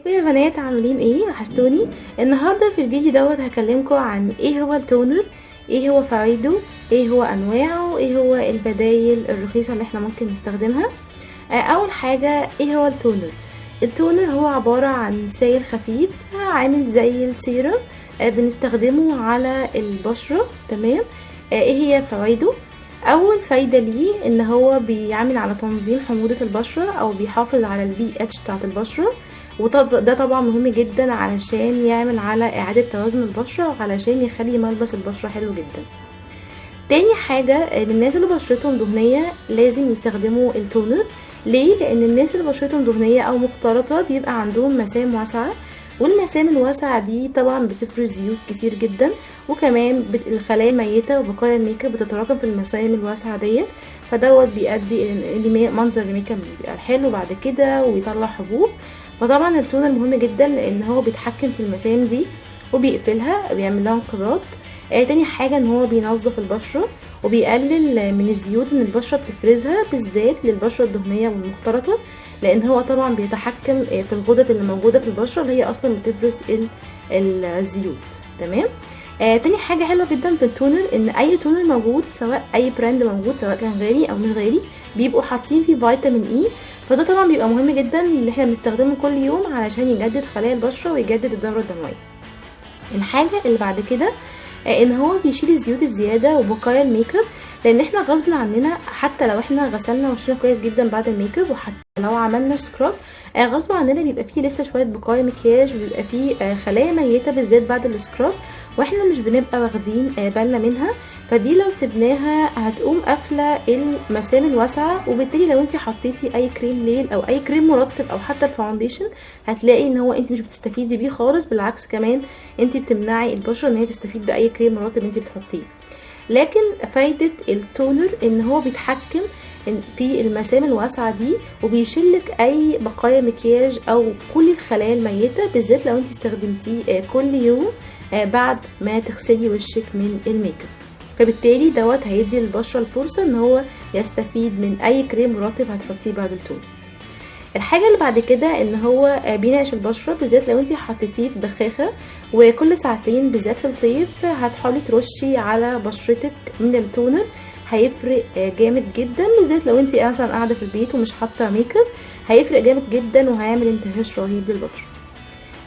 ازيكم يا بنات؟ عاملين ايه؟ وحشتوني. النهارده في الفيديو دوت هكلمكم عن ايه هو التونر، ايه هو فوائده، ايه هو انواعه، ايه هو البدايل الرخيصه اللي احنا ممكن نستخدمها. اول حاجه، ايه هو التونر؟ التونر هو عباره عن سائل خفيف عامل زي السيرم، بنستخدمه على البشره. تمام. ايه هي فوائده؟ اول فايده ليه ان هو بيعمل على تنظيم حموضه البشره او بيحافظ على البي اتش بتاعه البشره، وده طبعا مهم جدا علشان يعمل على اعاده توازن البشره وعلشان يخلي ملبس البشره حلو جدا. تاني حاجه، للناس اللي بشرتهم دهنيه لازم يستخدموا التونر. ليه؟ لان الناس اللي بشرتهم دهنيه او مختلطه بيبقى عندهم مسام واسعه، والمسام الواسعه دي طبعا بتفرز زيوت كتير جدا، وكمان الخلايا الميته وبقايا الميك اب بتتراكم في المسام الواسعه ديت، فدوت بيؤدي ان منظر الميك اب بيبقى حلو بعد كده ويطلع حبوب. فطبعا التونر مهم جدا لان هو بيتحكم في المسام دي وبيقفلها، بيعمل لها انقباض. تاني حاجه ان هو بينظف البشره وبيقلل من الزيوت اللي البشره بتفرزها، بالذات للبشره الدهنيه والمختلطه، لان هو طبعا بيتحكم في الغدد اللي موجوده في البشره اللي هي اصلا بتفرز الزيوت. تمام. تاني حاجه حلوه جدا في التونر ان اي تونر موجود، سواء اي براند موجود سواء كان غالي او مش غالي، بيبقوا حاطين فيه فيتامين اي، فده طبعا بيبقى مهم جدا ان احنا بنستخدمه كل يوم علشان يجدد خلايا البشره ويجدد الدوره الدمويه. الحاجه اللي بعد كده ان هو بيشيل الزيوت الزياده وبقايا الميك اب، لان احنا غصب عننا حتى لو احنا غسلنا وشنا كويس جدا بعد الميك اب، وحتى لو عملنا سكراب، غصب عننا بيبقى فيه لسه شويه بقايا مكياج، وبيبقى فيه خلايا ميته بالذات بعد السكراب، واحنا مش بنبقى واخدين بالنا منها. فدي لو سبناها هتقوم قافله المسام الواسعه، وبالتالي لو انت حطيتي اي كريم ليل او اي كريم مرطب او حتى الفاونديشن، هتلاقي ان هو انت مش بتستفيدي بيه خالص، بالعكس كمان انت بتمنعي البشره ان هي تستفيد باي كريم مرطب انت بتحطيه. لكن فايده التونر ان هو بيتحكم في المسام الواسعه دي، وبيشيلك اي بقايا مكياج او كل الخلايا الميته، بالذات لو انت استخدمتيه كل يوم بعد ما تغسلي وشك من الميك اب. فبالتالي دوت هيدي للبشره الفرصه ان هو يستفيد من اي كريم مرطب هتحطيه بعد التونر. الحاجه اللي بعد كده ان هو بينعش البشره، بالذات لو انت حطيتيه في بخاخه، وكل ساعتين بالذات في الصيف هتحاولي ترشي على بشرتك من التونر، هيفرق جامد جدا، بالذات لو انت مثلا قاعده في البيت ومش حاطه ميك اب، هيفرق جامد جدا وهيعمل انتعاش رهيب للبشره.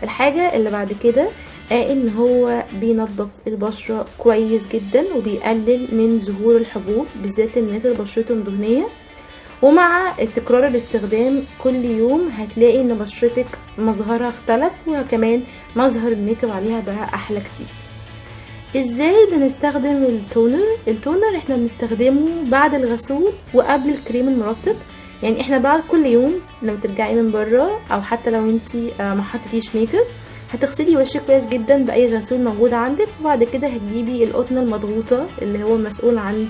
الحاجه اللي بعد كده ان هو بينظف البشره كويس جدا وبيقلل من ظهور الحبوب، بالذات للناس اللي بشرتهم دهنيه، ومع تكرار الاستخدام كل يوم هتلاقي ان بشرتك مظهرها اختلف، وكمان مظهر الميك اب عليها بقى احلى كتير. ازاي بنستخدم التونر؟ التونر احنا بنستخدمه بعد الغسول وقبل الكريم المرطب، يعني احنا بعد كل يوم لما ترجعي من بره، او حتى لو انتي ما حطيتيش ميك اب، هتغسلي وشك كويس جدا باي غسول موجود عندك، وبعد كده هتجيبي القطنه المضغوطه اللي هو مسؤول عن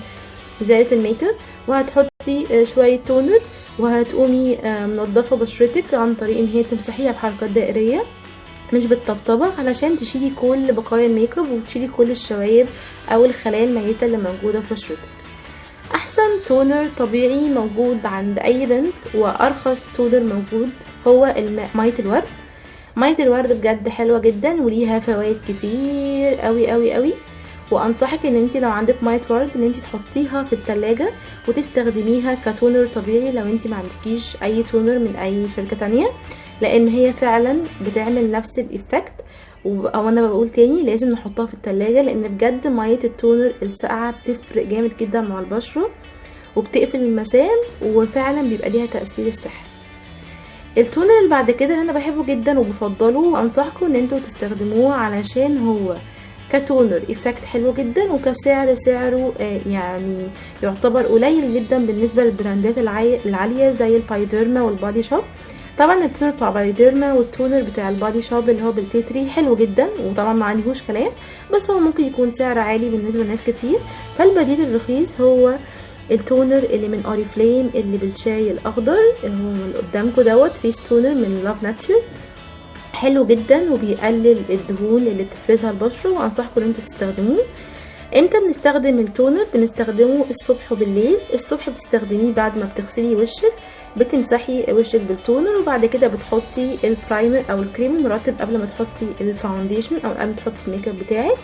ازاله الميك اب، وهتحطي شويه تونر، وهتقومي منضفه بشرتك عن طريق ان هي تمسحيها بحركات دائريه مش بالطبطبه، علشان تشيلي كل بقايا الميك اب وتشيلي كل الشوايب او الخلايا الميته اللي موجوده في بشرتك. احسن تونر طبيعي موجود عند اي بنت وارخص تونر موجود هو ميه الورد. ميه الورد بجد حلوه جدا وليها فوائد كتير قوي قوي قوي، وانصحك ان انت لو عندك ميه ورد ان انت تحطيها في التلاجة وتستخدميها كتونر طبيعي لو انت ما عندكيش اي تونر من اي شركه تانية، لان هي فعلا بتعمل نفس الايفكت. او انا بقول تاني، لازم نحطها في التلاجة، لان بجد ميه التونر الساقعه بتفرق جامد جدا مع البشره وبتقفل المسام، وفعلا بيبقى ليها تاثير السحر. التونر اللي بعد كده اللي انا بحبه جدا وبفضله وانصحكم ان انتوا تستخدموه، علشان هو كتونر ايفكت حلو جدا، وكسعر سعره يعني يعتبر قليل جدا بالنسبه للبراندات العاليه زي البايديرما والبادي شوب. طبعا التونر بتاع بايديرما والتونر بتاع البادي شوب اللي هو بالتيتري حلو جدا، وطبعا ما عندهوش كلام، بس هو ممكن يكون سعر عالي بالنسبه لناس كتير. فالبديل الرخيص هو التونر اللي من اوريفليم اللي بالشاي الاخضر، اللي هو من قدامكم دوت فيس تونر من لاف ناتشر، حلو جدا وبيقلل الدهون اللي بتفرزها البشره، وانصحكم ان انتوا تستخدموه. امتى بنستخدم التونر؟ بنستخدمه الصبح وبالليل. الصبح بتستخدميه بعد ما بتغسلي وشك، بتمسحي وشك بالتونر، وبعد كده بتحطي البرايمر او الكريم المرطب قبل ما تحطي الفاونديشن او قبل ما تحطي الميك اب بتاعك.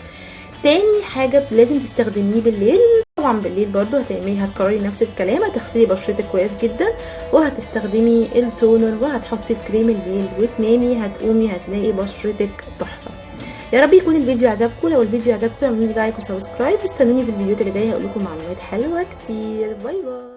تاني حاجه لازم تستخدميه بالليل، طبعا بالليل برضو هتكرري نفس الكلام، هتغسلي بشرتك كويس جدا وهتستخدمي التونر وهتحطي الكريم الليل وتنامي، هتقومي هتلاقي بشرتك تحفه. يا رب يكون الفيديو عجبكم. لو الفيديو عجبكم اعملوا لي لايك وسبسكرايب، واستنوني في الفيديوهات اللي جايه هقول لكم معلومات حلوه كتير. باي باي.